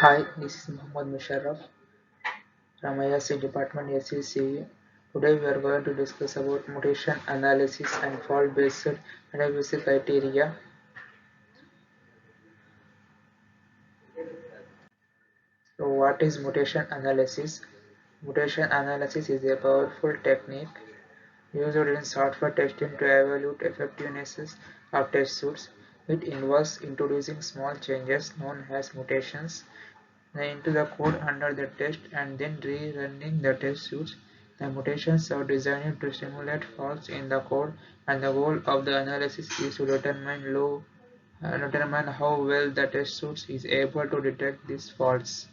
Hi, this is Mohammad Musharraf from ISC Department SCCU. Today we are going to discuss about mutation analysis and fault-based database criteria. So what is mutation analysis? Mutation analysis is a powerful technique used in software testing to evaluate effectiveness of test suites. It involves introducing small changes known as mutations into the code under the test and then rerunning the test suites. The mutations are designed to simulate faults in the code, and the goal of the analysis is to determine how well the test suite is able to detect these faults.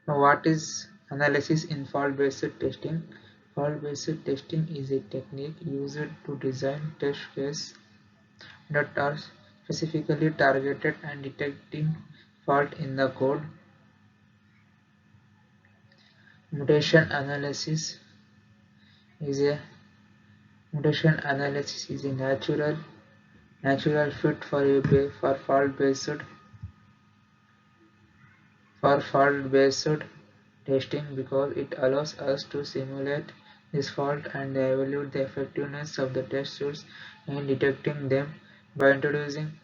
Now, what is analysis in fault-based testing? Fault-based testing is a technique used to design test cases that are specifically targeted at detecting fault in the code. Mutation analysis is a natural fit for fault-based testing because it allows us to simulate this fault and evaluate the effectiveness of the test suites in detecting them. By introducing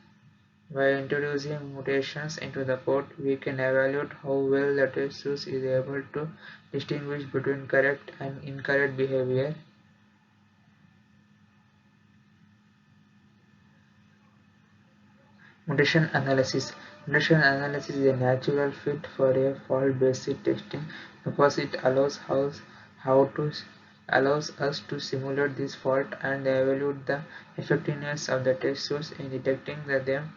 mutations into the code, we can evaluate how well the test suite is able to distinguish between correct and incorrect behavior. Mutation analysis. Mutation analysis is a natural fit for a fault-based testing because it how to allows us to simulate this fault and evaluate the effectiveness of the test suites in detecting them.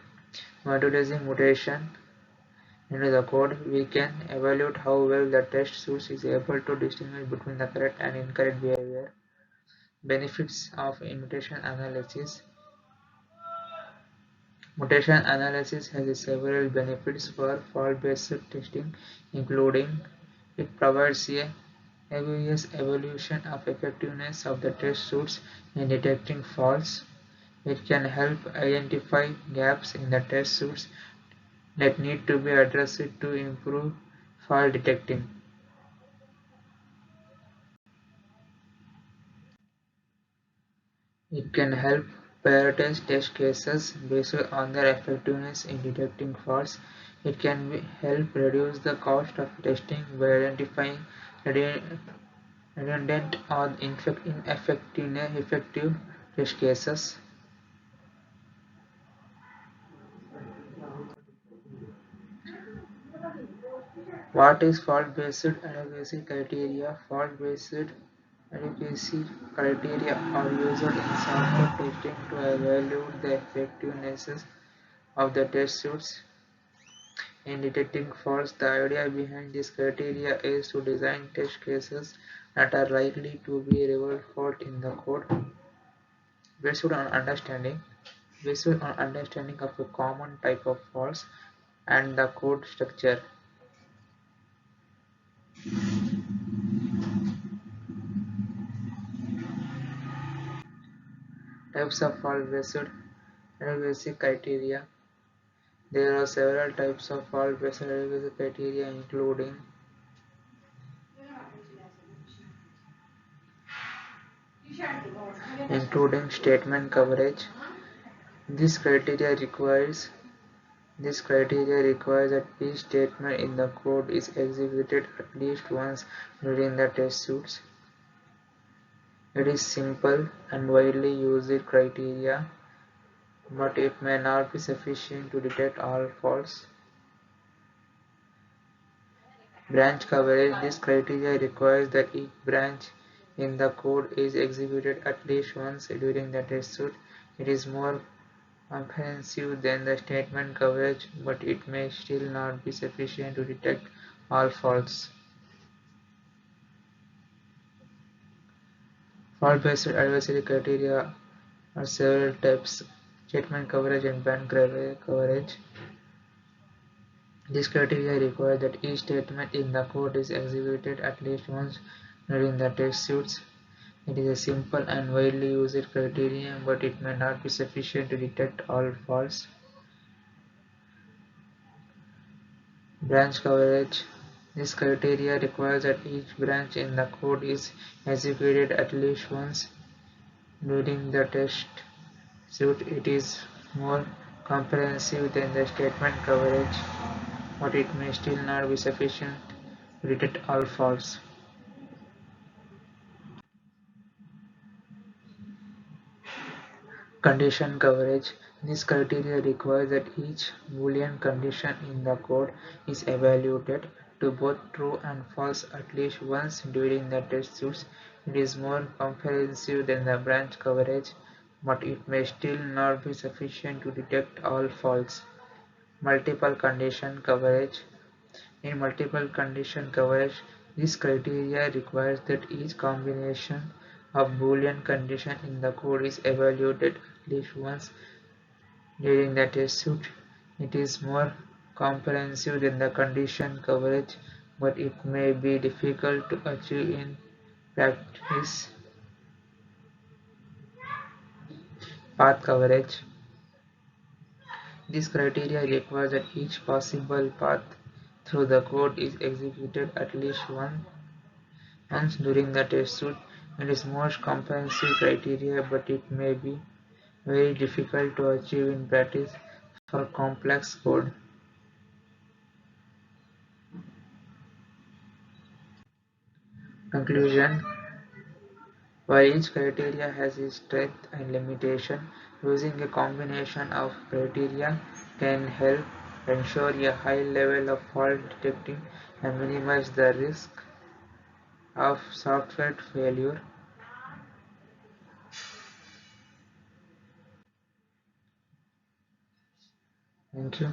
By introducing mutation into the code, we can evaluate how well the test suite is able to distinguish between the correct and incorrect behavior. Benefits of mutation analysis. Mutation analysis has several benefits for fault-based testing, including it provides a obvious evaluation of effectiveness of the test suites in detecting faults. It can help identify gaps in the test suites that need to be addressed to improve fault detecting. It can help prioritize test cases based on their effectiveness in detecting faults. It can help reduce the cost of testing by identifying redundant or ineffective test cases. What is fault-based adequacy criteria? Fault-based adequacy criteria are used in software testing to evaluate the effectiveness of the test suites in detecting faults. The idea behind this criteria is to design test cases that are likely to be reveal fault in the code based on understanding of a common type of faults and the code structure. Types of fault-based adequacy criteria. There are several types of fault-based adequacy criteria, including statement coverage. This criteria requires that each statement in the code is executed at least once during the test suites. It is simple and widely used criteria, but it may not be sufficient to detect all faults. Branch coverage. This criteria requires that each branch in the code is executed at least once during the test suite. It is more comprehensive than the statement coverage, but it may still not be sufficient to detect all faults. Fault-based advisory criteria are several types: statement coverage and branch coverage. This criteria requires that each statement in the code is executed at least once during the test suites. It is a simple and widely used criterion, but it may not be sufficient to detect all faults. Branch coverage. This criteria requires that each branch in the code is executed at least once during the test suite. It is more comprehensive than the statement coverage, but it may still not be sufficient to detect all faults. Condition coverage. This criteria requires that each Boolean condition in the code is evaluated to both true and false at least once during the test suite. It is more comprehensive than the branch coverage, but it may still not be sufficient to detect all faults. Multiple condition coverage. In multiple condition coverage, this criteria requires that each combination of Boolean condition in the code is evaluated at least once during the test suite. It is more comprehensive than the condition coverage, but it may be difficult to achieve in practice. Path coverage. This criteria requires that each possible path through the code is executed at least once during the test suite. It is most comprehensive criteria, but it may be very difficult to achieve in practice for complex code. Conclusion. While each criteria has its strength and limitation, using a combination of criteria can help ensure a high level of fault detecting and minimize the risk of software failure. Thank you.